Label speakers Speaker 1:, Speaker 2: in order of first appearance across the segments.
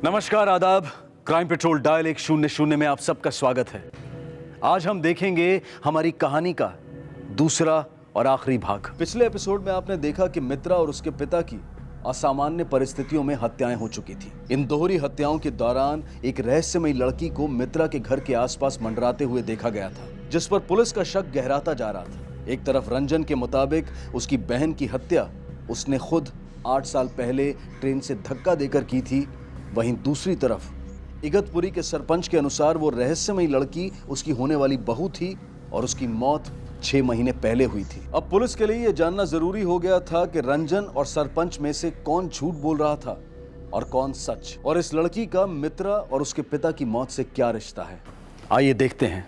Speaker 1: नमस्कार, आदाब। Crime petrol dial 100 में आप सबका स्वागत है। आज हम देखेंगे हमारी कहानी का दूसरा और आखिरी भाग। पिछले एपिसोड में आपने देखा कि मित्रा और उसके पिता की असामान्य परिस्थितियों में हत्याएं हो चुकी थी। इन दोहरी हत्याओं के दौरान एक रहस्यमयी लड़की को मित्रा के घर के आसपास मंडराते हुए देखा गया था, जिस पर पुलिस का शक गहराता जा रहा था। एक तरफ रंजन के मुताबिक उसकी बहन की हत्या उसने खुद 8 साल पहले ट्रेन से धक्का देकर की थी, वहीं दूसरी तरफ इगतपुरी के सरपंच के अनुसार वो रहस्यमयी लड़की उसकी होने वाली बहू थी और उसकी मौत 6 महीने पहले हुई थी। अब पुलिस के लिए यह जानना जरूरी हो गया था कि रंजन और सरपंच में से कौन झूठ बोल रहा था और कौन सच, और इस लड़की का मित्रा और उसके पिता की मौत से क्या रिश्ता है। आइए देखते हैं।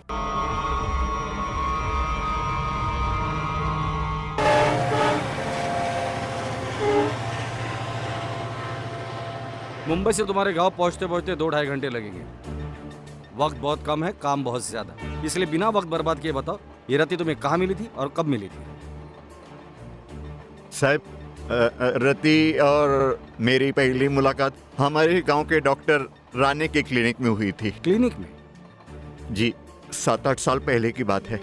Speaker 2: मुंबई से तुम्हारे गांव पहुंचते पहुंचते 2-2.5 घंटे लगेंगे। वक्त बहुत कम है, काम बहुत ज्यादा, इसलिए बिना वक्त बर्बाद किए बताओ, ये रति तुम्हें कहाँ मिली थी और कब मिली थी?
Speaker 3: साहब, रति और मेरी पहली मुलाकात हमारे गांव के डॉक्टर राणे के क्लिनिक में हुई थी।
Speaker 2: क्लिनिक में?
Speaker 3: जी, 7-8 साल पहले की बात है।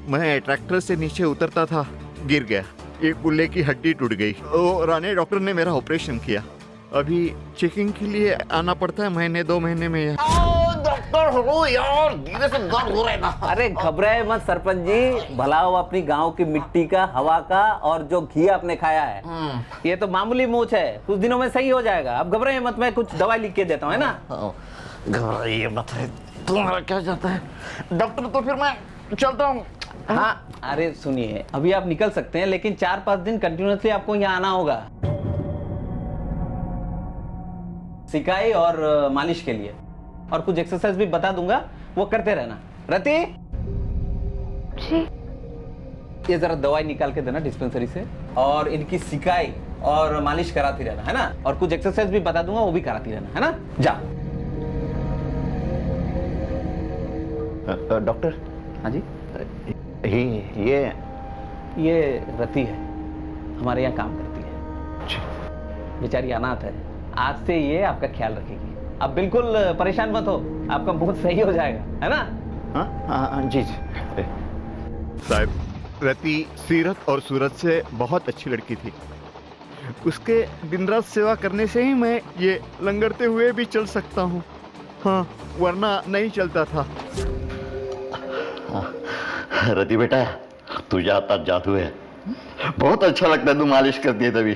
Speaker 3: मैं ट्रैक्टर से नीचे उतरता था, गिर गया, एक कुल्ले की हड्डी टूट गई। वो राणे डॉक्टर ने मेरा ऑपरेशन किया। अभी चेकिंग के लिए आना पड़ता है महीने 2 महीने में।
Speaker 4: डॉक्टर हो यार, धीरे से दर्द हो रहा है ना।
Speaker 5: अरे घबराए मत सरपंच जी, भला हो अपनी गांव की मिट्टी का, हवा का, और जो घी आपने खाया है ये तो मामूली मोच है, कुछ दिनों में सही हो जाएगा। अब घबराए मत, मैं कुछ दवाई लिख के देता हूँ, है ना?
Speaker 4: घबराइए मत, तुम्हारा क्या जाता है डॉक्टर? तो फिर मैं चलता हूँ।
Speaker 5: हाँ, अरे सुनिए, अभी आप निकल सकते हैं, लेकिन 4-5 दिन कंटिन्यूअसली आपको यहाँ आना होगा, सिकाई और मालिश के लिए, और कुछ एक्सरसाइज भी बता दूंगा, वो करते रहना। रति जी, ये जरा दवाई निकाल के देना डिस्पेंसरी से, और इनकी सिकाई और मालिश कराती रहना, है ना? और कुछ एक्सरसाइज भी बता दूंगा, वो भी कराती रहना, है ना? जा।
Speaker 4: डॉक्टर।
Speaker 5: हाँ जी, ये रति है, हमारे यहाँ काम करती है, बेचारी अनाथ है। आज से ये आपका ख्याल रखेगी, आप बिल्कुल परेशान मत हो, आपका बहुत सही हो जाएगा, है ना?
Speaker 4: हाँ जी।
Speaker 3: साहब, रति सीरत और सूरत से बहुत अच्छी लड़की थी। उसके दिन रात सेवा करने से ही मैं ये लंगड़ते हुए भी चल सकता हूँ, हाँ, वरना नहीं चलता था।
Speaker 4: रति बेटा, तुझे आता जादू है, बहुत अच्छा लगता है, तू मालिश करती है तभी।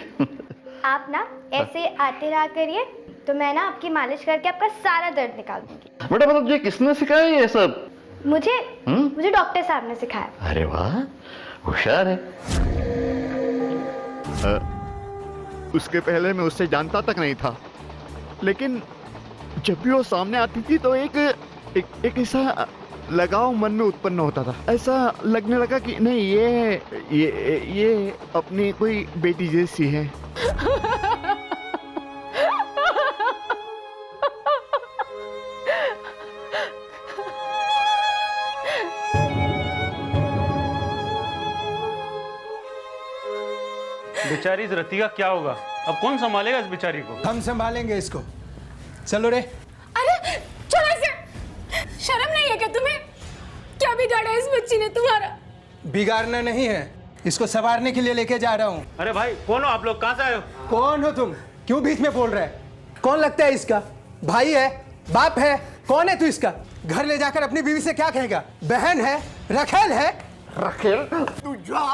Speaker 6: आप ना ऐसे आते रहा करिए, तो मैं ना आपकी मालिश करके आपका सारा दर्द निकाल दूंगी।
Speaker 4: बेटा, मतलब तुझे किसने सिखाया ये सब?
Speaker 6: मुझे डॉक्टर साहब ने सिखाया।
Speaker 4: अरे वाह, होशियार है।
Speaker 3: उसके पहले मैं उससे जानता तक नहीं था, लेकिन जब भी वो सामने आती थी तो एक ऐसा लगाव मन में उत्पन्न होता था। ऐसा लगने लगा कि नहीं, ये अपनी कोई बेटी जैसी है।
Speaker 7: बेचारी इस रति का क्या होगा? अब कौन संभालेगा इस बेचारी को?
Speaker 8: हम संभालेंगे इसको। चलो रे।
Speaker 9: अरे चलो ऐसे, शर्म नहीं है क्या तुम्हें? क्या बिगाड़ा इस बच्ची ने तुम्हारा?
Speaker 8: बिगाड़ना नहीं है, इसको संवारने के लिए लेके जा रहा हूँ।
Speaker 7: अरे भाई, कौन हो आप लोग? कहाँ से आए हो?
Speaker 8: कौन हो तुम? क्यों बीच में बोल रहे हैं? कौन लगता है इसका? भाई है? बाप है? कौन है तू इसका? घर ले जाकर अपनी बीवी से क्या कहेगा? बहन है? रखेल है?
Speaker 4: रखेल? तू जा,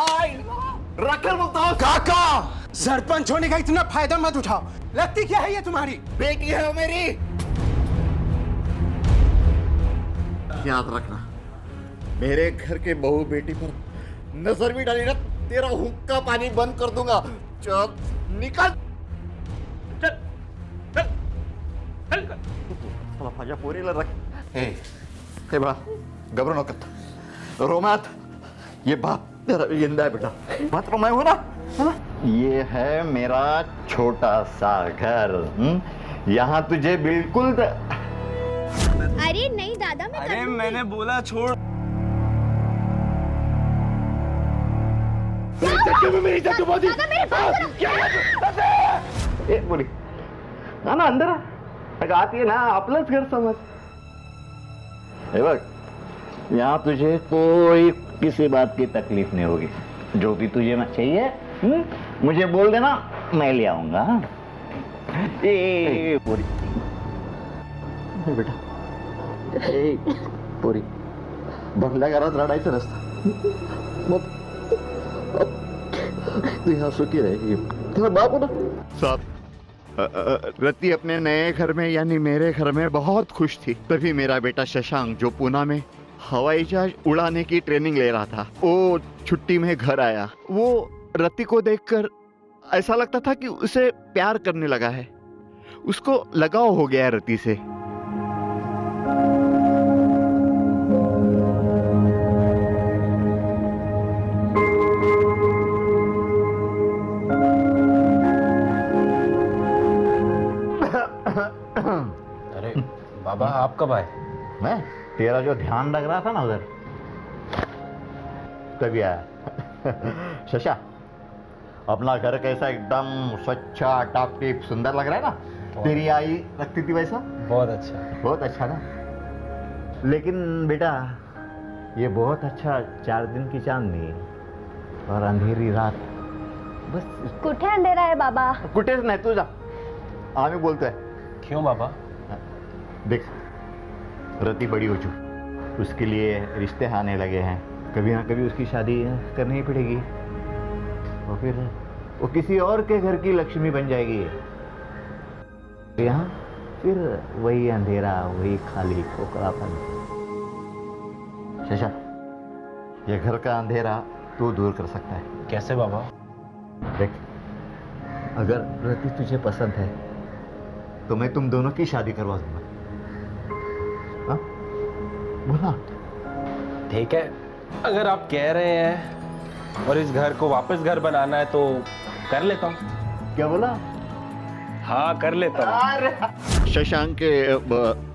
Speaker 4: रखेल बोलता हूँ।
Speaker 8: काका, सरपंच होने का इतना फायदा मत उठाओ। लगती क्या है ये तुम्हारी?
Speaker 4: बेटी है वो मेरी। याद रखना, मेरे घर के बहू बेटी पर नजर भी डाली ना, तेरा हुक्का पानी बंद कर दूंगा। चल निकल,
Speaker 7: चल चल चल।
Speaker 4: साला फाजा पोरीला रख। हे बड़ा, घबरा नको, रो मत। ये बाप तेरा जिंदा है बेटा, मत रो, मैं हूं ना, है ना? ये है मेरा छोटा सा घर, यहाँ तुझे बिल्कुल।
Speaker 6: अरे नहीं दादा, मैं
Speaker 7: अरे मैंने बोला छोड़।
Speaker 6: दादा मेरी बात सुनो।
Speaker 4: ए बोली ना ना अंदर अगं आत ये ना आपलंच घर समज हे बघ यहाँ तुझे कोई किसी बात की तकलीफ नहीं होगी जो भी तुझे ना चाहिए मुझे बोल देना मैं ले आऊंगा हाँ? ए बोरी ए बेटा ए बोरी भरल्या घरात रडायचं नसतं मग तू यहाँ सुखी रहेगी तेरा बाप ना
Speaker 3: साहब रति अपने नए घर में यानी मेरे घर में बहुत खुश थी। तभी मेरा बेटा शशांक जो पूना में हवाई जहाज उड़ाने की ट्रेनिंग ले रहा था वो छुट्टी में घर आया। वो रति को देखकर ऐसा लगता था कि उसे प्यार करने लगा है, उसको लगाव हो गया है रति से।
Speaker 10: अरे बाबा आप कब आए?
Speaker 4: मैं तेरा जो ध्यान लग रहा था ना उधर तभी आया। शशा अपना घर कैसा एकदम स्वच्छ टाप टिप सुंदर लग रहा है ना? तेरी आई लगती थी वैसा? बहुत अच्छा ना। लेकिन बेटा ये बहुत अच्छा 4 दिन की चांदनी और अंधेरी रात बस।
Speaker 6: कुठे अंधेरा है बाबा?
Speaker 4: कुठेच नाही तू जा आम्ही बोलतोय।
Speaker 10: क्यों बाबा?
Speaker 4: देख रति बड़ी हो चुकी उसके लिए रिश्ते आने लगे हैं कभी ना कभी उसकी शादी करनी ही पड़ेगी और फिर वो किसी और के घर की लक्ष्मी बन जाएगी। यहाँ फिर वही अंधेरा वही खाली खोखलापन। शशा ये घर का अंधेरा तू दूर कर सकता है।
Speaker 10: कैसे बाबा?
Speaker 4: देख अगर रति तुझे पसंद है तो मैं तुम दोनों की शादी करवा दूंगा। हाँ? बोला
Speaker 10: ठीक है अगर आप कह रहे हैं और इस घर को वापस घर बनाना है तो कर लेता हूँ।
Speaker 4: क्या बोला?
Speaker 10: हाँ कर लेता हूँ।
Speaker 3: शशांक के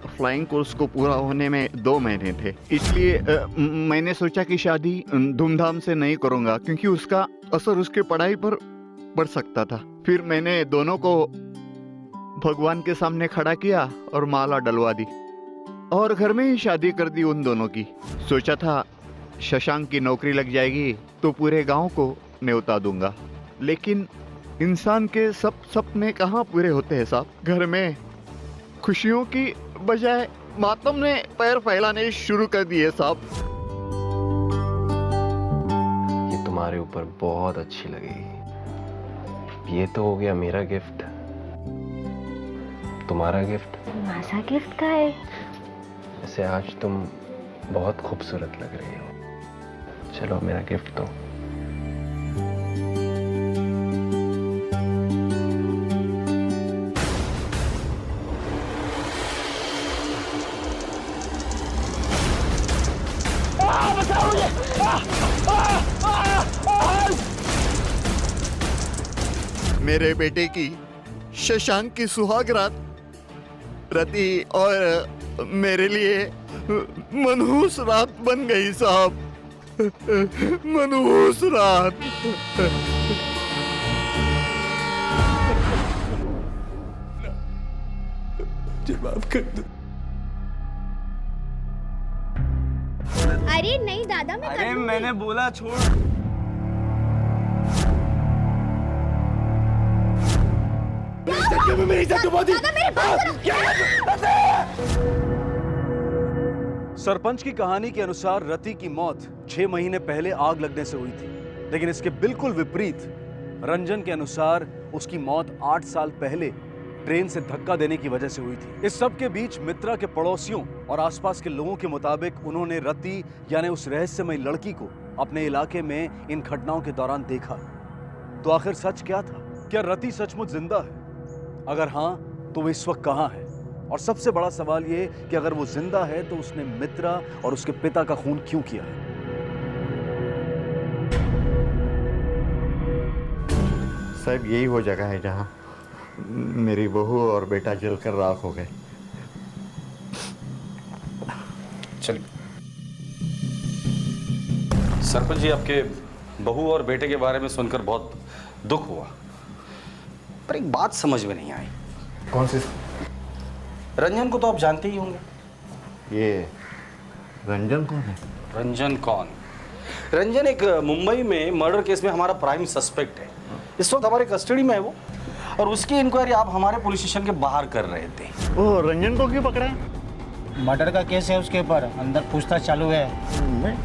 Speaker 3: फ्लाइंग कोर्स को पूरा होने में 2 महीने थे, इसलिए मैंने सोचा कि शादी धूमधाम से नहीं करूंगा क्योंकि उसका असर उसके पढ़ाई पर पड़ सकता था। फिर मैंने दोनों को भगवान के सामने खड़ा किया और माला डलवा दी और घर में ही शादी कर दी उन दोनों की। सोचा था शशांक की नौकरी लग जाएगी तो पूरे गांव को न्योता दूंगा, लेकिन इंसान के सब सपने कहाँ पूरे होते हैं साहब। घर में खुशियों की बजाय मातम ने पैर फैलाने शुरू कर दिए साहब।
Speaker 10: ये तुम्हारे ऊपर बहुत अच्छी लगेगी। ये तो हो गया मेरा गिफ्ट, तुम्हारा गिफ्ट।
Speaker 6: माझा गिफ्ट का है?
Speaker 10: वैसे आज तुम बहुत खूबसूरत लग रही हो। चलो मेरा गिफ्ट दो।
Speaker 3: मेरे बेटे की शशांक की सुहाग रात रति और मेरे लिए मनहूस रात बन गई साहब। मनहूस रात। जवाब कर दो।
Speaker 6: अरे नहीं दादा मैं
Speaker 2: अरे मैंने बोला छोड़।
Speaker 1: सरपंच की कहानी के अनुसार रति की मौत 6 महीने पहले आग लगने से हुई थी, लेकिन इसके बिल्कुल विपरीत रंजन के अनुसार उसकी मौत 8 साल पहले ट्रेन से धक्का देने की वजह से हुई थी। इस सब के बीच मित्रा के पड़ोसियों और आसपास के लोगों के मुताबिक उन्होंने रति यानी उस रहस्यमयी लड़की को अपने इलाके में इन घटनाओं के दौरान देखा। तो आखिर सच क्या था? क्या रति सचमुच जिंदा है? अगर हाँ तो वो इस वक्त कहाँ है? और सबसे बड़ा सवाल ये कि अगर वो जिंदा है तो उसने मित्रा और उसके पिता का खून क्यों किया?
Speaker 4: साहब यही वो जगह है जहाँ मेरी बहू और बेटा जलकर राख हो गए।
Speaker 2: चलिए सरपंच जी, आपके बहू और बेटे के बारे में सुनकर बहुत दुख हुआ। पर एक बात समझ में नहीं आई।
Speaker 4: कौन सी?
Speaker 2: रंजन को तो आप जानते ही होंगे।
Speaker 4: ये रंजन कौन है?
Speaker 2: रंजन कौन? रंजन एक मुंबई में मर्डर केस में हमारा प्राइम सस्पेक्ट है। इस वक्त हमारे कस्टडी में है वो, और उसकी इंक्वायरी आप हमारे पुलिस स्टेशन के बाहर कर रहे थे।
Speaker 3: ओ, रंजन को क्यों पकड़ा है?
Speaker 11: मर्डर का केस है उसके ऊपर, अंदर पूछताछ चालू है।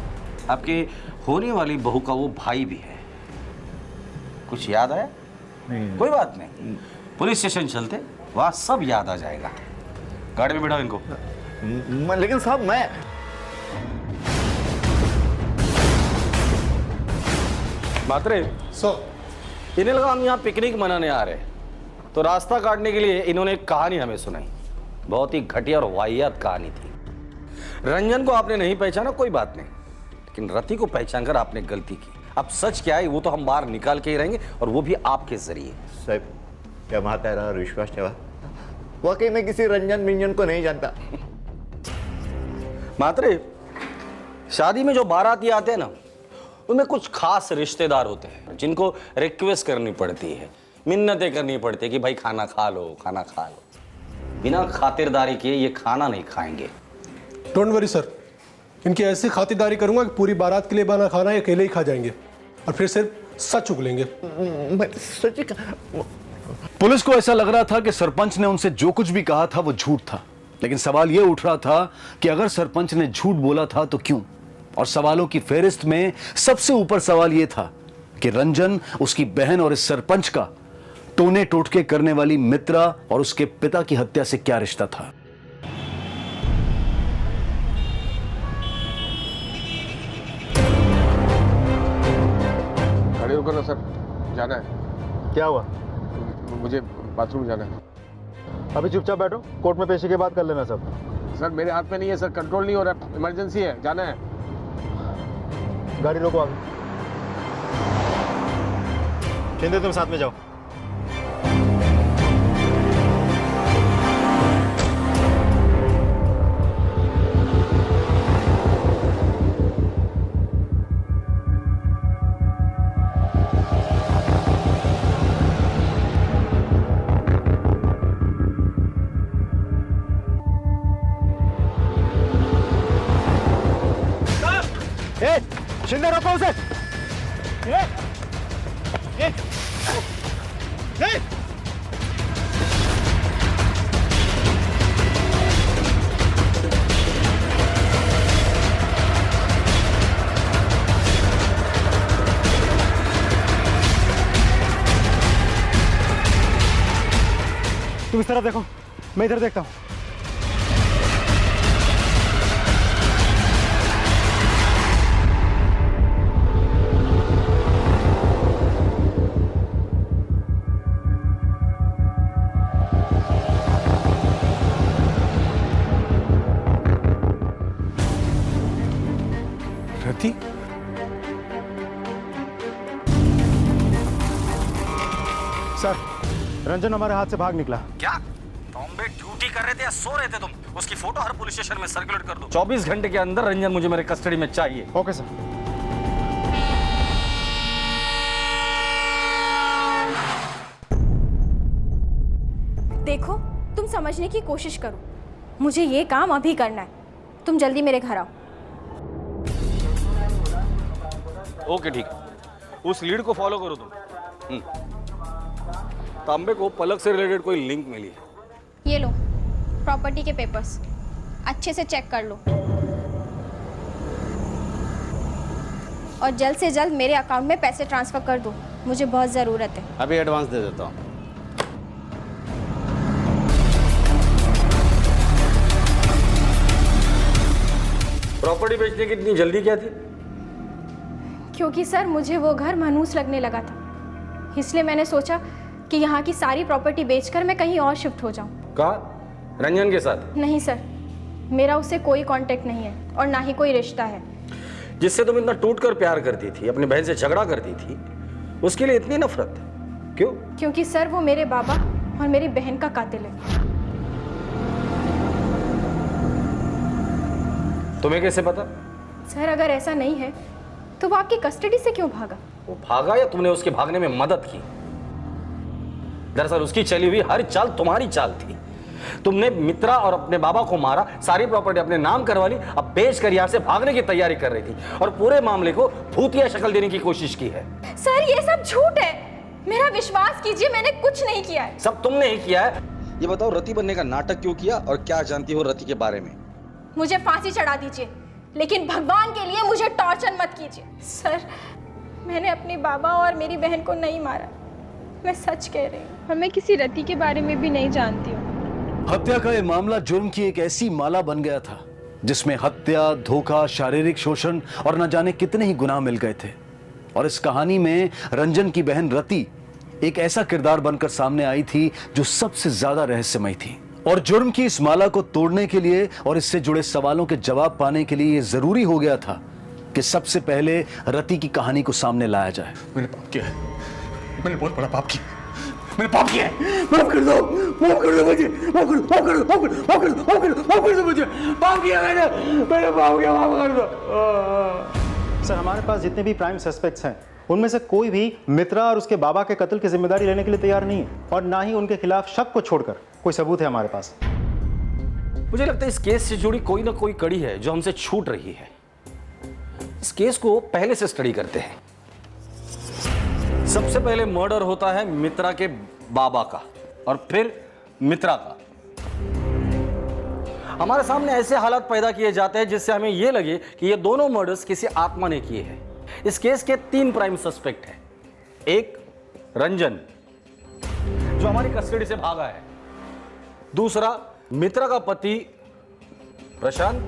Speaker 2: आपके होने वाली बहू का वो भाई भी है। कुछ याद आया?
Speaker 4: नहीं।
Speaker 2: कोई बात नहीं, पुलिस स्टेशन चलते, वहां सब याद आ जाएगा। गाड़ी में बिठाओ इनको।
Speaker 3: लेकिन साहब मैं
Speaker 2: मात्रे इन्हें लगा हम यहाँ पिकनिक मनाने आ रहे हैं, तो रास्ता काटने के लिए इन्होंने एक कहानी हमें सुनाई। बहुत ही घटिया और वाहियात कहानी थी। रंजन को आपने नहीं पहचाना, कोई बात नहीं, लेकिन रति को पहचान कर आपने गलती की। अब सच क्या है वो तो हम बाहर निकाल के ही रहेंगे, और वो भी आपके जरिए।
Speaker 3: साहब क्या म्हातारा विश्वास ठेवा, वाकई में किसी रंजन मिंजन को नहीं जानता।
Speaker 2: मात्रे शादी में जो बाराती आते हैं ना, उनमें कुछ खास रिश्तेदार होते हैं जिनको रिक्वेस्ट करनी पड़ती है, मिन्नतें करनी पड़ती है कि भाई खाना खा लो, खाना खा लो। बिना खातिरदारी किए ये खाना नहीं खाएंगे।
Speaker 8: डोंट वरी सर, इनकी ऐसी खातिरदारी करूंगा कि पूरी बारात के लिए बना खाना ये अकेले ही खा जाएंगे, और फिर सिर्फ सच उगलेंगे।
Speaker 3: सच्ची
Speaker 1: पुलिस को ऐसा लग रहा था कि सरपंच ने उनसे जो कुछ भी कहा था वो झूठ था, लेकिन सवाल यह उठ रहा था कि अगर सरपंच ने झूठ बोला था तो क्यों। और सवालों की फेहरिस्त में सबसे ऊपर सवाल यह था कि रंजन, उसकी बहन और इस सरपंच का टोने टोटके करने वाली मित्रा और उसके पिता की हत्या से क्या रिश्ता था।
Speaker 10: गाड़ी रुको ना सर, जाना है।
Speaker 3: क्या हुआ?
Speaker 10: मुझे बाथरूम जाना है।
Speaker 3: अभी चुपचाप बैठो, कोर्ट में पेशी के बाद कर लेना सब।
Speaker 10: सर मेरे हाथ में नहीं है सर, कंट्रोल नहीं हो रहा, इमरजेंसी है, जाना है।
Speaker 3: गाड़ी रोको आगे। शिंदे तुम साथ में जाओ। शिंदे रोको उसे। तुम इस तरफ देखो, मैं इधर देखता हूं।
Speaker 8: रति,
Speaker 3: सर रंजन हमारे हाथ से भाग निकला।
Speaker 2: क्या बॉम्बे ड्यूटी कर रहे थे या सो रहे थे तुम? उसकी फोटो हर पुलिस स्टेशन में सर्कुलेट कर दो। 24 घंटे के अंदर रंजन मुझे मेरे कस्टडी में चाहिए।
Speaker 3: Okay sir.
Speaker 9: देखो, तुम समझने की कोशिश करो, मुझे ये काम अभी करना है। तुम जल्दी मेरे घर आओ।
Speaker 2: ओके ठीक है, उस लीड को फॉलो करो तुम। तांबे को पलक से रिलेटेड कोई लिंक मिली है?
Speaker 6: ये लो प्रॉपर्टी के पेपर्स, अच्छे से चेक कर लो और जल्द से जल्द मेरे अकाउंट में पैसे ट्रांसफर कर दो, मुझे बहुत ज़रूरत है।
Speaker 2: अभी एडवांस दे देता हूँ। प्रॉपर्टी बेचने की इतनी जल्दी क्या थी?
Speaker 9: क्योंकि सर मुझे वो घर मनहूस लगने लगा था, इसलिए मैंने सोचा कि यहाँ की सारी प्रॉपर्टी बेचकर मैं कहीं और शिफ्ट हो जाऊँ।
Speaker 2: कहा? रंजन के साथ?
Speaker 9: नहीं सर, मेरा उससे कोई कांटेक्ट नहीं है और ना ही कोई रिश्ता है।
Speaker 2: जिससे तुम इतना टूट कर प्यार करती थी, अपनी बहन से झगड़ा करती थी, उसके लिए इतनी नफरत क्यों?
Speaker 9: क्योंकि सर वो मेरे बाबा और मेरी बहन का कातिल है।
Speaker 2: तुम्हें कैसे पता?
Speaker 9: सर अगर ऐसा नहीं है तो वो आपकी कस्टडी से क्यों भागा?
Speaker 2: वो भागा या तुमने उसके भागने में मदद की? दरअसल उसकी चली हुई हर चाल तुम्हारी चाल थी। तुमने मित्रा और अपने बाबा को मारा, सारी प्रॉपर्टी अपने नाम करवा ली, अब बेच कर यहां से भागने की तैयारी कर रही थी और पूरे मामले को भूतिया शक्ल देने की कोशिश की है।
Speaker 9: सर ये सब झूठ है, मेरा विश्वास कीजिए, मैंने कुछ नहीं किया है।
Speaker 2: सब तुमने ही किया है।
Speaker 12: ये बताओ रति बनने का नाटक क्यों किया और क्या जानती हो रति के बारे में?
Speaker 9: मुझे फांसी चढ़ा दीजिए, लेकिन भगवान के लिए मुझे टॉर्चर मत कीजिए। सर मैंने अपने बाबा और मेरी बहन को नहीं मारा, मैं सच कह रही हूँ, और मैं किसी रति के बारे में भी नहीं जानती हूँ।
Speaker 1: हत्या का यह मामला जुर्म की एक ऐसी माला बन गया था जिसमें हत्या, धोखा, शारीरिक शोषण और न जाने कितने ही गुनाह मिल गए थे। और इस कहानी में रंजन की बहन रति एक ऐसा किरदार बनकर सामने आई थी जो सबसे ज्यादा रहस्यमय थी। और जुर्म की इस माला को तोड़ने के लिए और इससे जुड़े सवालों के जवाब पाने के लिए यह जरूरी हो गया था कि सबसे पहले रति की कहानी को सामने लाया जाए।
Speaker 13: मैंने पाप किया है, मैंने बहुत बड़ा पाप किया, मैंने पाप किया है, माफ कर दो, माफ कर दो मुझे, माफ कर दो, माफ कर दो, माफ कर दो, माफ कर दो, माफ कर दो, माफ कर दो मुझे, पाप किया मैंने पाप किया, माफ कर दो।
Speaker 11: सर हमारे पास जितने भी प्राइम सस्पेक्ट्स हैं उनमें से कोई भी मित्रा और उसके बाबा के कत्ल की जिम्मेदारी लेने के लिए तैयार नहीं है, और ना ही उनके खिलाफ शक को छोड़कर कोई सबूत है हमारे पास।
Speaker 2: मुझे लगता है इस केस से जुड़ी कोई ना कोई कड़ी है जो हमसे छूट रही है। इस केस को पहले से स्टडी करते हैं। सबसे पहले मर्डर होता है मित्रा के बाबा का और फिर मित्रा का। हमारे सामने ऐसे हालात पैदा किए जाते हैं जिससे हमें यह लगे कि ये दोनों मर्डर्स किसी आत्मा ने किए हैं। इस केस के 3 प्राइम सस्पेक्ट हैं। एक रंजन जो हमारी कस्टडी से भागा है, दूसरा मित्रा का पति प्रशांत,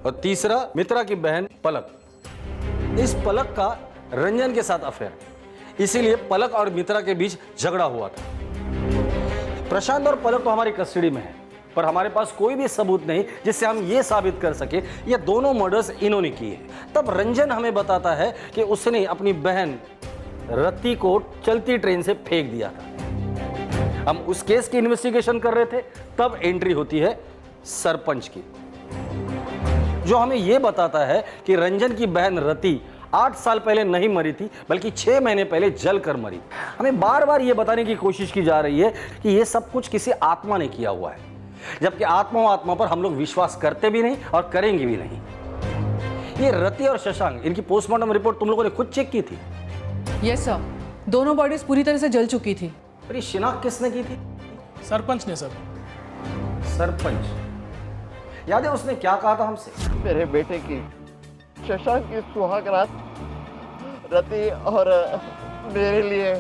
Speaker 2: और तीसरा मित्रा की बहन पलक। इस पलक का रंजन के साथ अफेयर, इसीलिए पलक और मित्रा के बीच झगड़ा हुआ था। प्रशांत और पलक तो हमारी कस्टडी में है, पर हमारे पास कोई भी सबूत नहीं जिससे हम ये साबित कर सके ये दोनों मर्डर्स इन्होंने किए। तब रंजन हमें बताता है कि उसने अपनी बहन रति को चलती ट्रेन से फेंक दिया था। हम उस केस की इन्वेस्टिगेशन कर रहे थे, तब एंट्री होती है सरपंच की, जो हमें यह बताता है कि रंजन की बहन रति 8 साल पहले नहीं मरी थी, बल्कि 6 महीने पहले जलकर मरी। हमें बार बार यह बताने की कोशिश की जा रही है कि यह सब कुछ किसी आत्मा ने किया हुआ है, जबकि आत्मा पर हम लोग विश्वास करते भी नहीं और करेंगे भी नहीं। ये रति और शशांक, इनकी पोस्टमार्टम रिपोर्ट तुम लोगों ने खुद चेक की थी?
Speaker 14: यस सर, दोनों बॉडीज पूरी तरह से जल चुकी थी।
Speaker 2: पर ये शिनाख्त किसने की थी?
Speaker 7: सरपंच ने सर।
Speaker 2: सरपंच, याद है उसने क्या कहा था हमसे?
Speaker 3: मेरे बेटे की शशांक की सुहाग रात रति और मेरे लिए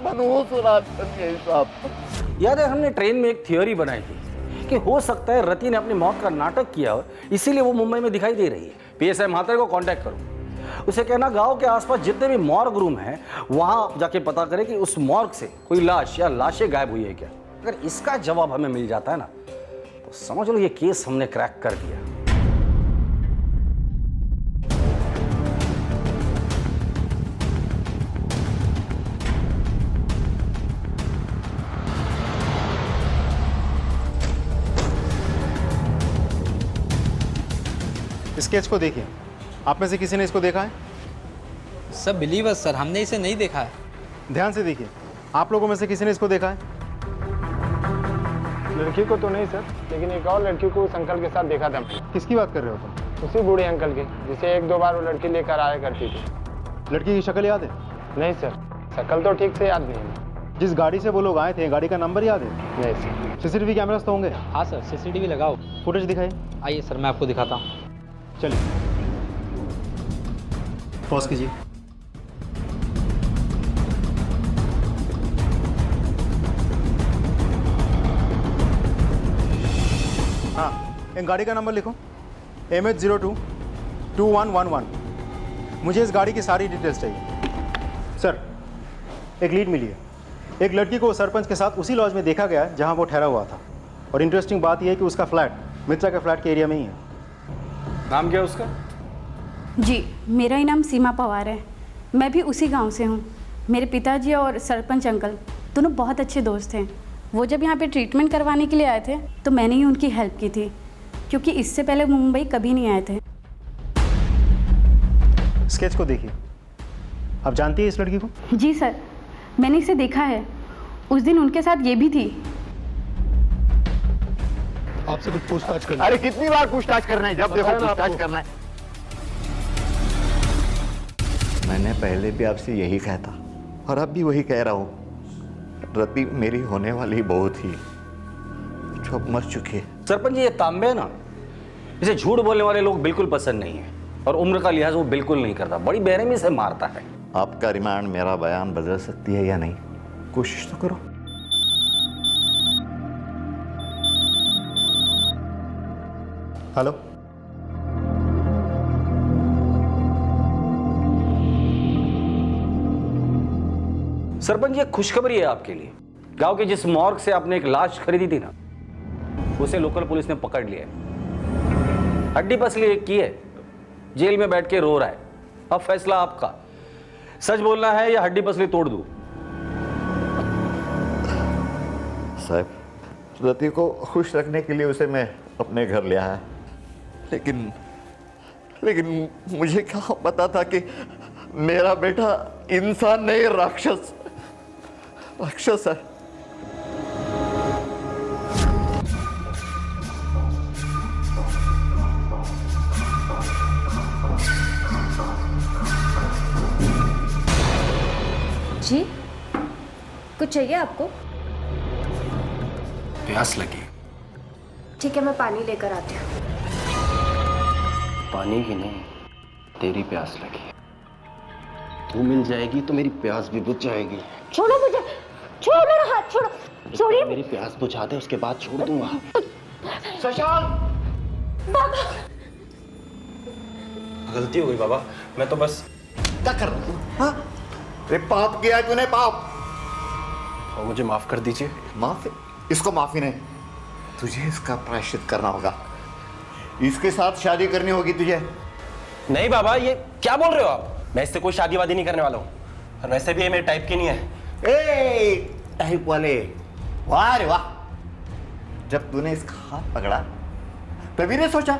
Speaker 3: मनहूस रात बन गई साहब।
Speaker 2: याद है हमने ट्रेन में एक थियोरी बनाई थी कि हो सकता है रति ने अपनी मौत का नाटक किया हो, इसीलिए वो मुंबई में दिखाई दे रही है। पीएसआई म्हात्रे को कांटेक्ट करो, उसे कहना गांव के आसपास जितने भी मॉर्ग रूम हैं वहां जाके पता करें कि उस मॉर्ग से कोई लाश या लाशें गायब हुई है क्या। अगर इसका जवाब हमें मिल जाता है ना, तो समझ लो ये केस हमने क्रैक कर दिया।
Speaker 11: इस केस को देखिए, आप में से किसी ने इसको देखा है?
Speaker 5: सब बिलीवर्स सर, हमने इसे नहीं देखा है।
Speaker 11: ध्यान से देखिए, आप लोगों में से किसी ने इसको देखा है?
Speaker 15: लड़की को तो नहीं सर, लेकिन एक और लड़की को उस अंकल के साथ देखा था।
Speaker 11: किसकी बात कर रहे हो तुम?
Speaker 15: उसी बूढ़े अंकल की, जिसे 1-2 बार वो लड़की लेकर आया करती थी।
Speaker 11: लड़की की शक्ल याद है?
Speaker 15: नहीं सर, शक्ल तो ठीक से याद नहीं है।
Speaker 11: जिस गाड़ी से वो लोग आए थे, गाड़ी का नंबर याद है?
Speaker 15: नहीं सर।
Speaker 11: सीसीटीवी कैमरास तो होंगे?
Speaker 5: हाँ सर, सीसीटीवी लगाओ।
Speaker 11: फुटेज दिखाइए।
Speaker 5: आइए सर, मैं आपको दिखाता हूँ।
Speaker 11: चलिए, पॉज कीजिए। हाँ, इन गाड़ी का नंबर लिखो, MH022111। मुझे इस गाड़ी की सारी डिटेल्स चाहिए। सर, एक लीड मिली है। एक लड़की को सरपंच के साथ उसी लॉज में देखा गया है जहां वो ठहरा हुआ था, और इंटरेस्टिंग बात यह है कि उसका फ्लैट मित्रा के फ्लैट के एरिया में ही है।
Speaker 2: नाम क्या है उसका?
Speaker 16: जी, मेरा ही नाम सीमा पवार है। मैं भी उसी गांव से हूँ। मेरे पिताजी और सरपंच अंकल दोनों बहुत अच्छे दोस्त हैं। वो जब यहाँ पे ट्रीटमेंट करवाने के लिए आए थे तो मैंने ही उनकी हेल्प की थी, क्योंकि इससे पहले मुंबई कभी नहीं आए थे।
Speaker 11: स्केच को देखिए, आप जानती है इस लड़की को?
Speaker 16: जी सर, मैंने इसे देखा है। उस दिन उनके साथ ये भी थी।
Speaker 13: आपसे कुछ पूछताछ करनी।
Speaker 3: अरे कितनी बार पूछताछ करना है, जब देखो पूछताछ करना है। मैंने पहले भी आपसे यही कहता और अब भी वही कह रहा हूँ, रति मेरी होने वाली बहू थी जो अब मर चुकी है।
Speaker 2: सरपंच जी, ये तांबे है ना, इसे झूठ बोलने वाले लोग बिल्कुल पसंद नहीं है और उम्र का लिहाज वो बिल्कुल नहीं करता, बड़ी बेरहमी से मारता है।
Speaker 3: आपका रिमांड मेरा बयान बदल सकती है या नहीं, कोशिश तो करो।
Speaker 11: हेलो,
Speaker 2: सरपंच ये खुशखबरी है आपके लिए। गांव के जिस मॉर्ग से आपने एक लाश खरीदी थी ना, उसे लोकल पुलिस ने पकड़ लिया है। हड्डी पसली एक की है, जेल में बैठ के रो रहा है। अब फैसला आपका, सच बोलना है या हड्डी पसली तोड़ दूं?
Speaker 3: साहब, रति को खुश रखने के लिए उसे मैं अपने घर ले आया, लेकिन मुझे क्या पता था कि मेरा बेटा इंसान नहीं, राक्षस है।
Speaker 6: जी, कुछ चाहिए आपको?
Speaker 10: प्यास लगी।
Speaker 6: ठीक है, मैं पानी लेकर आती हूँ।
Speaker 10: पानी की नहीं, तेरी प्यास लगी है। तू मिल जाएगी तो मेरी प्यास भी बुझ जाएगी।
Speaker 6: छोड़ो मुझे, छोड़ो मेरा हाथ, छोड़ो, छोड़िए।
Speaker 10: मेरी प्यास बुझा दे, उसके बाद छोड़ दूंगा।
Speaker 3: शशांक,
Speaker 6: बाबा,
Speaker 10: गलती हो गई बाबा, मैं तो बस।
Speaker 3: क्या कर रहा हूँ? हाँ, अरे पाप किया तूने, पाप।
Speaker 10: और मुझे माफ कर दीजिए।
Speaker 3: माफी? इसको माफी नहीं, तुझे इसका प्रायश्चित करना होगा। इसके साथ शादी करनी होगी तुझे।
Speaker 10: नहीं बाबा, ये क्या बोल रहे हो आप? मैं इससे कोई शादी वादी नहीं करने वाला हूँ, और वैसे भी ये मेरे टाइप की नहीं है।
Speaker 3: ए, टाइप वाले, वाह रे वाह। जब तूने इसका हाथ पकड़ा तभी ने सोचा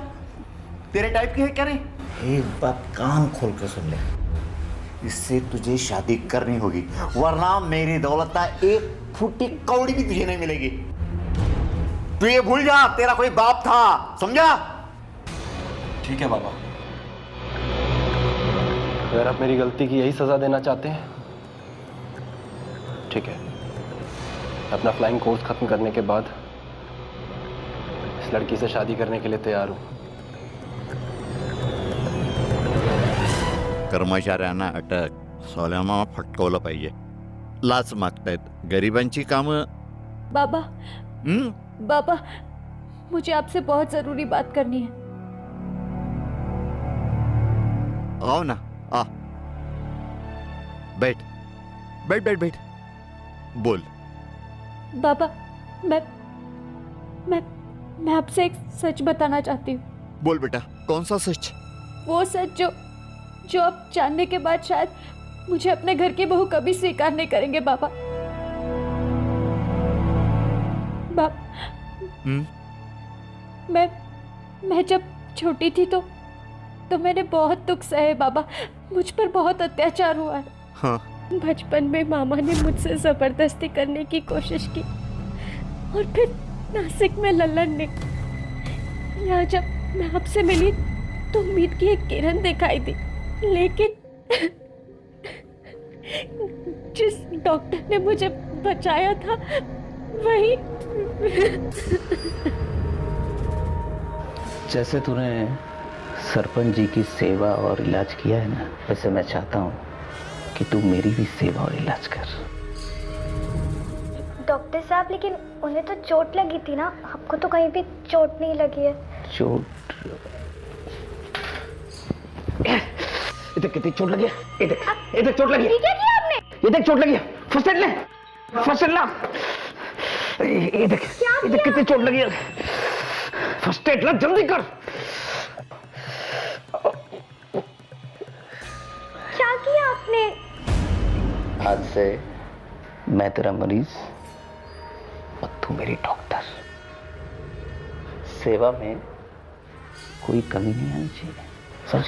Speaker 3: तेरे टाइप की है क्या नहीं। एक बात कान खोल कर सुन ले, इससे तुझे शादी करनी होगी, वरना मेरी दौलत का एक फुटी कौड़ी भी तुझे नहीं मिलेगी। तू ये भूल जा, तेरा कोई बाप था, समझा?
Speaker 10: ठीक है बाबा, अगर आप मेरी गलती की यही सजा देना चाहते हैं, ठीक है। अपना फ्लाइंग कोर्स खत्म करने के बाद इस लड़की से शादी करने के लिए तैयार हूं।
Speaker 3: कर्मचाऱ्यांना अटक, सोल्यामा फटकवलं पाहिजे। लाच मागतायत, गरिबांची कामं।
Speaker 9: बाबा, बाबा, मुझे आपसे बहुत जरूरी बात करनी है।
Speaker 3: आओ ना, आ, बैठ बैठ बैठ बैठ, बोल।
Speaker 9: बाबा, मैं आपसे एक सच बताना चाहती हूँ।
Speaker 3: बोल बेटा, कौन सा सच?
Speaker 9: वो सच जो आप जानने के बाद शायद मुझे अपने घर की बहू कभी स्वीकार नहीं करेंगे बाबा। मैं जब छोटी थी तो मैंने बहुत दुख सहे बाबा, मुझ पर बहुत अत्याचार हुआ है।
Speaker 3: हाँ।
Speaker 9: बचपन में मामा ने मुझसे जबरदस्ती करने की कोशिश की और फिर नासिक में लल्लन ने। यहाँ जब मैं आपसे मिली तो उम्मीद की एक किरण दिखाई दी, लेकिन जिस डॉक्टर ने मुझे बचाया था वही।
Speaker 5: जैसे तूने सरपंच जी की सेवा और इलाज किया है ना, वैसे मैं चाहता हूँ कि तू मेरी भी सेवा और इलाज कर।
Speaker 6: डॉक्टर साहब, लेकिन उन्हें तो चोट लगी थी ना, आपको तो कहीं भी चोट नहीं लगी है।
Speaker 5: चोट? इधर कितनी चोट लगी है? इधर चोट लगी है।
Speaker 6: क्या किया आपने?
Speaker 5: ये देख चोट लगी है। फर्स्ट एड ले, फर्स्ट एड ला। ये देख कितनी चोट लगी है। फर्स्ट एड ला, जल्दी कर।
Speaker 6: क्या किया आपने?
Speaker 5: आज से मैं तेरा मरीज और तू मेरी डॉक्टर। सेवा में कोई कमी नहीं आनी चाहिए, समझ?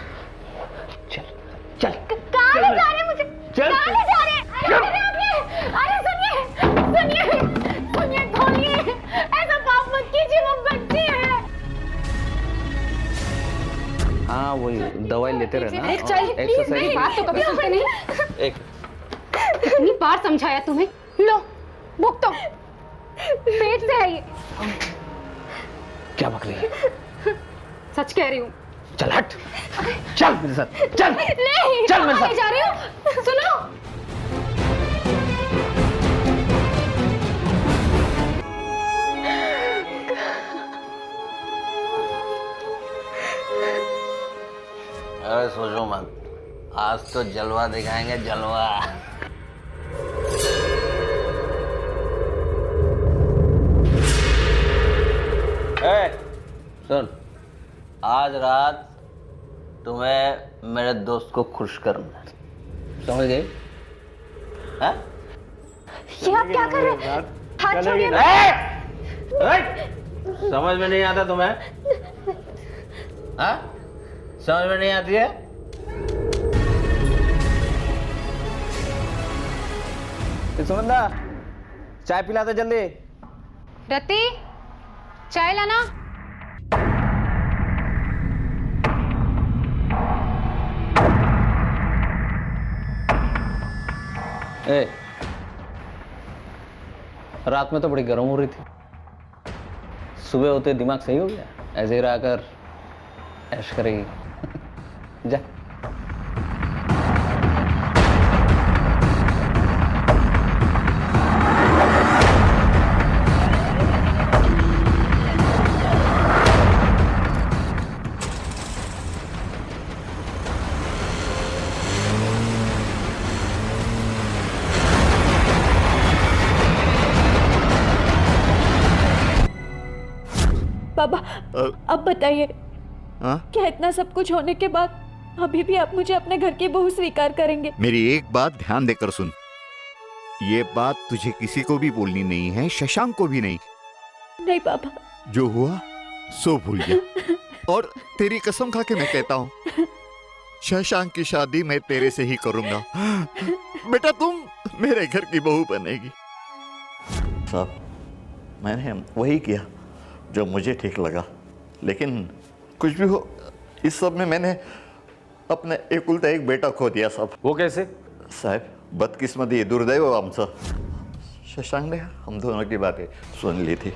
Speaker 5: चल चल।
Speaker 6: कहाँ ले जा रहे मुझे?
Speaker 5: चल।
Speaker 6: कहाँ ले जा रहे? अरे सुनिए, सुनिए।
Speaker 5: दवाई लेते रहना।
Speaker 9: चल मेरी बात तो कभी सुनते नहीं।
Speaker 5: एक
Speaker 9: कितनी बार समझाया तुम्हें। लो भुगतो, पेट से है ये।
Speaker 5: क्या बक रही है?
Speaker 9: सच कह रही हूँ।
Speaker 5: चल हट, चल मेरे साथ, चल
Speaker 9: नहीं,
Speaker 5: चल मेरे
Speaker 9: कहाँ
Speaker 5: साथ।
Speaker 9: ले जा रही हूँ? सुनो।
Speaker 2: अरे सोचो मत, आज तो जलवा दिखाएंगे, जलवा। सुन, आज रात तुम्हें मेरे दोस्त को खुश करना है, समझ गई? हाँ?
Speaker 9: ये आप क्या कर रहे हैं? हाथ छोड़िए।
Speaker 2: समझ में नहीं आता तुम्हें? हाँ? समझ में नहीं आती है?
Speaker 5: सुनंदा, चाय पिला दे जल्दी।
Speaker 9: रति, चाय लाना।
Speaker 5: ए, रात में तो बड़ी गर्म हो रही थी, सुबह होते दिमाग सही हो गया? ऐसे ही रहकर ऐश करेगी। जा।
Speaker 17: बाबा, अब बताइए, क्या इतना सब कुछ होने के बाद अभी भी आप मुझे अपने घर की बहू स्वीकार करेंगे?
Speaker 3: मेरी एक बात ध्यान देकर सुन, ये बात तुझे किसी को भी बोलनी नहीं है, शशांक को भी नहीं।
Speaker 17: नहीं बाबा,
Speaker 3: जो हुआ सो भूल जा। और तेरी कसम खा के मैं कहता हूँ, शशांक की शादी मैं तेरे से ही करूंगा। बेटा तुम मेरे घर की बहू बनेगी।
Speaker 4: साहब, मैंने वही किया जो मुझे ठीक लगा, लेकिन कुछ भी हो, इस सब में मैंने अपने एकुलता एक बेटा खो दिया साहब।
Speaker 2: वो कैसे?
Speaker 4: साहब, बदकिस्मती, दुर्दैव आमचं। शशांक ने हम दोनों की बातें सुन ली थी।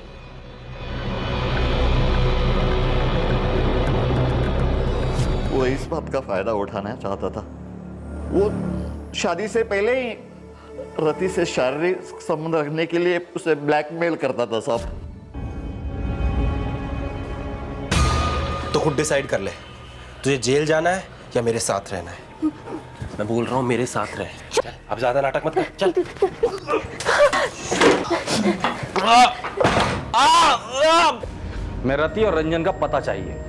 Speaker 4: वो इस बात का फायदा उठाना चाहता था। वो शादी से पहले ही रति से शारीरिक संबंध रखने के लिए उसे ब्लैकमेल करता था साहब।
Speaker 10: तो खुद डिसाइड कर ले, तुझे जेल जाना है या मेरे साथ रहना है। मैं बोल रहा हूँ मेरे साथ रह। चल, अब ज्यादा नाटक मत कर, चल।
Speaker 2: मैं रति और रंजन का पता चाहिए।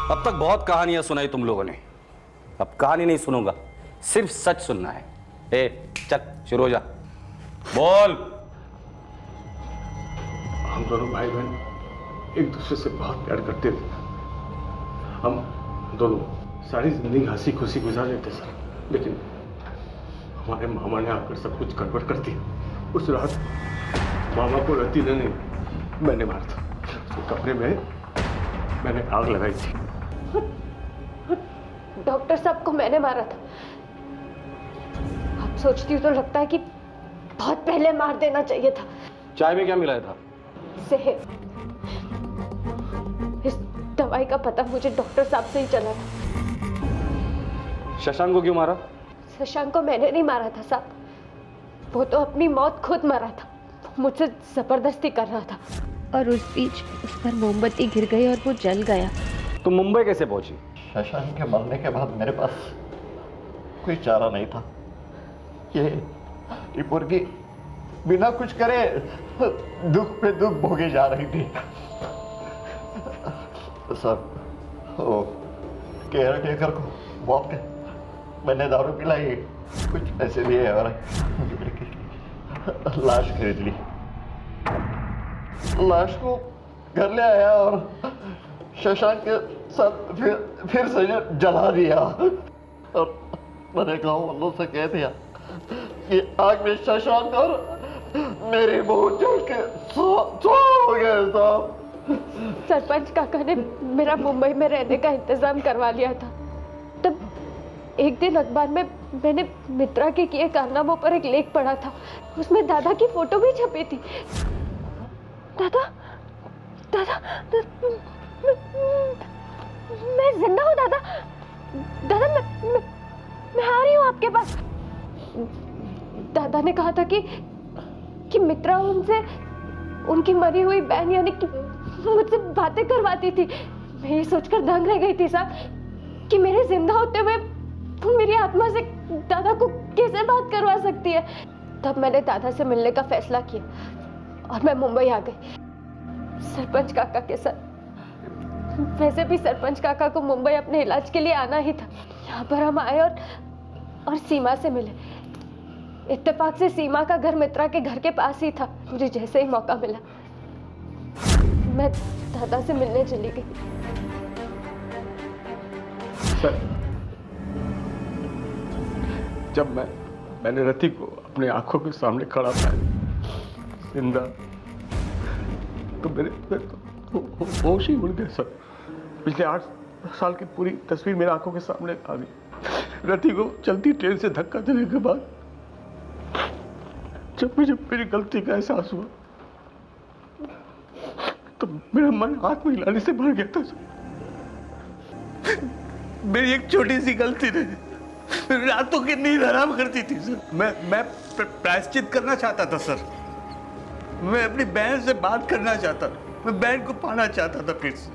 Speaker 2: अब तक बहुत कहानियां सुनाई तुम लोगों ने, अब कहानी नहीं सुनूंगा, सिर्फ सच सुनना है। ए, चल शुरू हो जा, बोल।
Speaker 18: हम दोनों भाई बहन एक दूसरे से बहुत प्यार करते थे। हम दोनों सारी जिंदगी हंसी खुशी गुजार लेते सर, लेकिन हमारे मामा ने आकर सब कुछ गड़बड़ कर दिया। उस रात मामा को रति ने नहीं, मैंने मारा था। उसके कमरे में मैंने आग लगाई थी।
Speaker 17: डॉक्टर साहब को मैंने मारा था। अब सोचती हूँ तो लगता है कि बहुत पहले मार देना चाहिए था।
Speaker 2: चाय में क्या मिलाया था?
Speaker 17: सेहत। इस दवाई का पता मुझे डॉक्टर साहब से ही चला था।
Speaker 2: शशांक को क्यों मारा?
Speaker 17: शशांक को मैंने नहीं मारा था साहब, वो तो अपनी मौत खुद मरा था। मुझसे जबरदस्ती कर रहा था और उस बीच उस पर मोमबत्ती गिर गई और वो जल गया।
Speaker 2: तुम मुंबई कैसे पहुंची?
Speaker 4: शशांक के मरने के बाद मेरे पास कोई चारा नहीं था। ये मुर्गी बिना कुछ करे दुख पे दुख भोगे जा रही थी। सब केयर टेकर को मौत है, मैंने दारू पिलाई, कुछ पैसे लिए और लाश खरीद ली। लाश को घर ले आया और शशांक के साथ फिर से जला दिया और मैंने गाँव वालों से कह दिया कि आग में शशांक और मेरी बहू जल के हो गए साहब।
Speaker 17: सरपंच काका ने मेरा मुंबई में रहने का इंतजाम करवा लिया था। तब एक दिन अखबार में मैंने मित्रा के किए कारनामों पर एक लेख पढ़ा था। उसमें दादा की फोटो भी छपी थी। दादा दादा, मैं जिंदा हूँ दादा। दादा मैं आ रही हूँ आपके पास। दादा ने कहा था कि मित्रा उनसे उनकी मरी हुई बहन यानी कि मुझसे बातें करवाती थी। मैं ये सोचकर दंग रह गई थी साहब कि मेरे जिंदा होते हुए वो मेरी आत्मा से दादा को कैसे बात करवा सकती है। तब मैंने दादा से मिलने का फैसला किया और मैं मुंबई आ गई सरपंच काका के साथ। वैसे भी सरपंच काका को मुंबई अपने इलाज के लिए आना ही था। यहाँ पर हम आए और सीमा से मिले। इत्तेफाक से सीमा का घर मित्रा के घर के पास ही था। मुझे जैसे ही मौका मिला मैं दादा से मिलने चली गई।
Speaker 18: सर, जब मैंने रति को अपनी आंखों के सामने खड़ा पाया जिंदा, तो मेरे होश ही उड़ गए सर। पिछले 8 साल की पूरी तस्वीर मेरी आंखों के सामने आ गई। रति को चलती ट्रेन से धक्का देने के बाद जब मुझे मेरी गलती का एहसास हुआ तो मेरा मन हाथ में हिलाने से भर गया था सर। मेरी एक छोटी सी गलती रही, रातों की नींद हराम करती थी सर। मैं प्रायश्चित करना चाहता था सर। मैं अपनी बहन से बात करना चाहता था, मैं बहन को पाना चाहता था फिर से।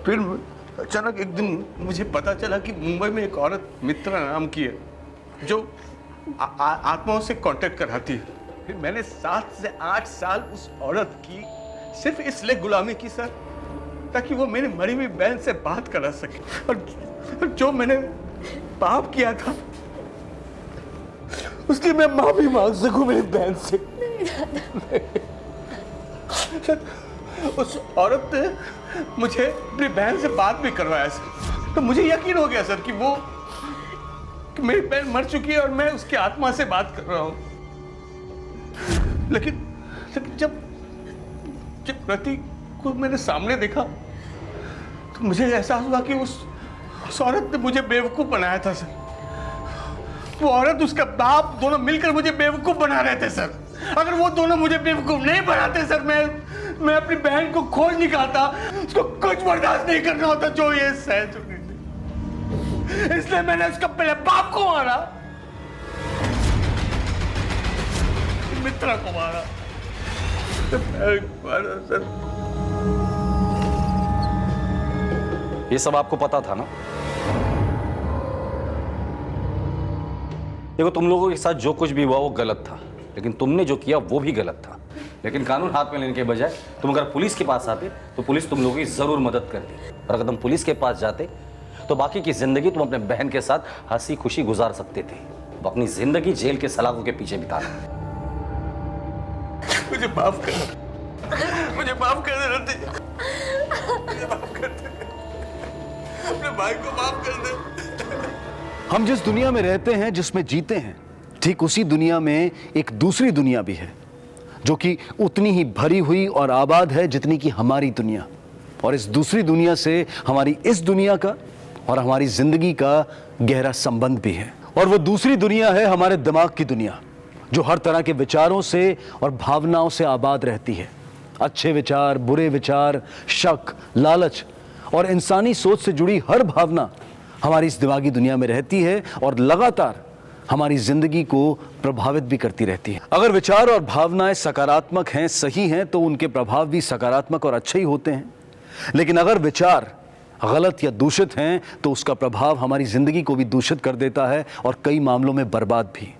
Speaker 18: फिर अचानक एक दिन मुझे पता चला कि मुंबई में एक औरत मित्रा नाम की है जो आत्माओं से कांटेक्ट कराती है। फिर मैंने 7 से 8 साल उस औरत की सिर्फ इसलिए गुलामी की सर ताकि वो मेरी मरी हुई बहन से बात करा सके। और जो मैंने पाप किया था उसकी मैं माफी मांग सकूं मेरी बहन से। उस औरत ने मुझे अपनी बहन से बात भी करवाया सर। तो मुझे यकीन हो गया सर कि मेरी बहन मर चुकी है और मैं उसकी आत्मा से बात कर रहा हूं। लेकिन जब रति को मैंने सामने देखा तो मुझे एहसास हुआ कि उस औरत ने मुझे बेवकूफ बनाया था सर। वो औरत उसका बाप दोनों मिलकर मुझे बेवकूफ बना रहे थे सर। अगर वो दोनों मुझे बेवकूफ नहीं बनाते सर, मैं अपनी बहन को खोज निकालता। उसको कुछ बर्दाश्त नहीं करना होता जो ये सह चुकी थी। इसलिए मैंने उसका पहले बाप को मारा, मित्रा को मारा सर।
Speaker 2: ये सब आपको पता था ना? देखो, तुम लोगों के साथ जो कुछ भी हुआ वो गलत था, लेकिन तुमने जो किया वो भी गलत था। लेकिन कानून हाथ में लेने के बजाय तुम अगर पुलिस के पास आते तो पुलिस तुम लोगों की जरूर मदद करती। और अगर तुम पुलिस के पास जाते तो बाकी की जिंदगी तुम अपने बहन के साथ हंसी खुशी गुजार सकते थे। वो अपनी जिंदगी जेल के सलाखों के पीछे बिताना।
Speaker 18: मुझे माफ कर, मुझे माफ कर दे रति, मुझे माफ कर दे, अपने भाई को माफ कर दे।
Speaker 1: हम जिस दुनिया में रहते हैं, जिसमें जीते हैं, ठीक उसी दुनिया में एक दूसरी दुनिया भी है जो कि उतनी ही भरी हुई और आबाद है जितनी कि हमारी दुनिया। और इस दूसरी दुनिया से हमारी इस दुनिया का और हमारी जिंदगी का गहरा संबंध भी है। और वो दूसरी दुनिया है हमारे दिमाग की दुनिया, जो हर तरह के विचारों से और भावनाओं से आबाद रहती है। अच्छे विचार, बुरे विचार, शक, लालच और इंसानी सोच से जुड़ी हर भावना हमारी इस दिमागी दुनिया में रहती है और लगातार हमारी जिंदगी को प्रभावित भी करती रहती है। अगर विचार और भावनाएं सकारात्मक हैं, सही हैं, तो उनके प्रभाव भी सकारात्मक और अच्छे ही होते हैं। लेकिन अगर विचार गलत या दूषित हैं तो उसका प्रभाव हमारी जिंदगी को भी दूषित कर देता है और कई मामलों में बर्बाद भी,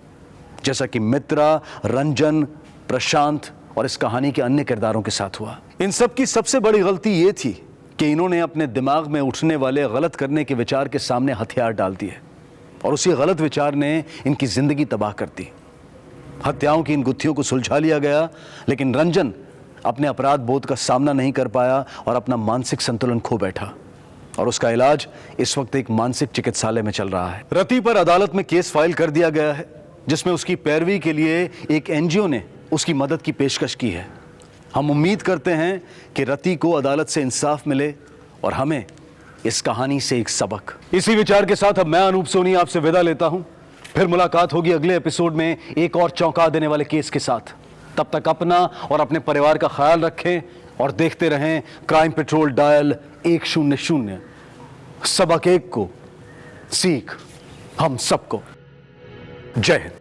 Speaker 1: जैसा कि मित्रा, रंजन, प्रशांत और इस कहानी के अन्य किरदारों के साथ हुआ। इन सब की सबसे बड़ी गलती ये थी कि इन्होंने अपने दिमाग में उठने वाले गलत करने के विचार के सामने हथियार डाल दिए और उसी गलत विचार ने इनकी जिंदगी तबाह कर दी। हत्याओं की इन गुत्थियों को सुलझा लिया गया, लेकिन रंजन अपने अपराध बोध का सामना नहीं कर पाया और अपना मानसिक संतुलन खो बैठा और उसका इलाज इस वक्त एक मानसिक चिकित्सालय में चल रहा है। रति पर अदालत में केस फाइल कर दिया गया है, जिसमें उसकी पैरवी के लिए एक एनजीओ ने उसकी मदद की पेशकश की है। हम उम्मीद करते हैं कि रति को अदालत से इंसाफ मिले और हमें इस कहानी से एक सबक। इसी विचार के साथ अब मैं अनूप सोनी आपसे विदा लेता हूं। फिर मुलाकात होगी अगले एपिसोड में एक और चौंका देने वाले केस के साथ। तब तक अपना और अपने परिवार का ख्याल रखें और देखते रहें क्राइम पेट्रोल डायल 100। सबक एक को सीख हम सबको। जय हिंद।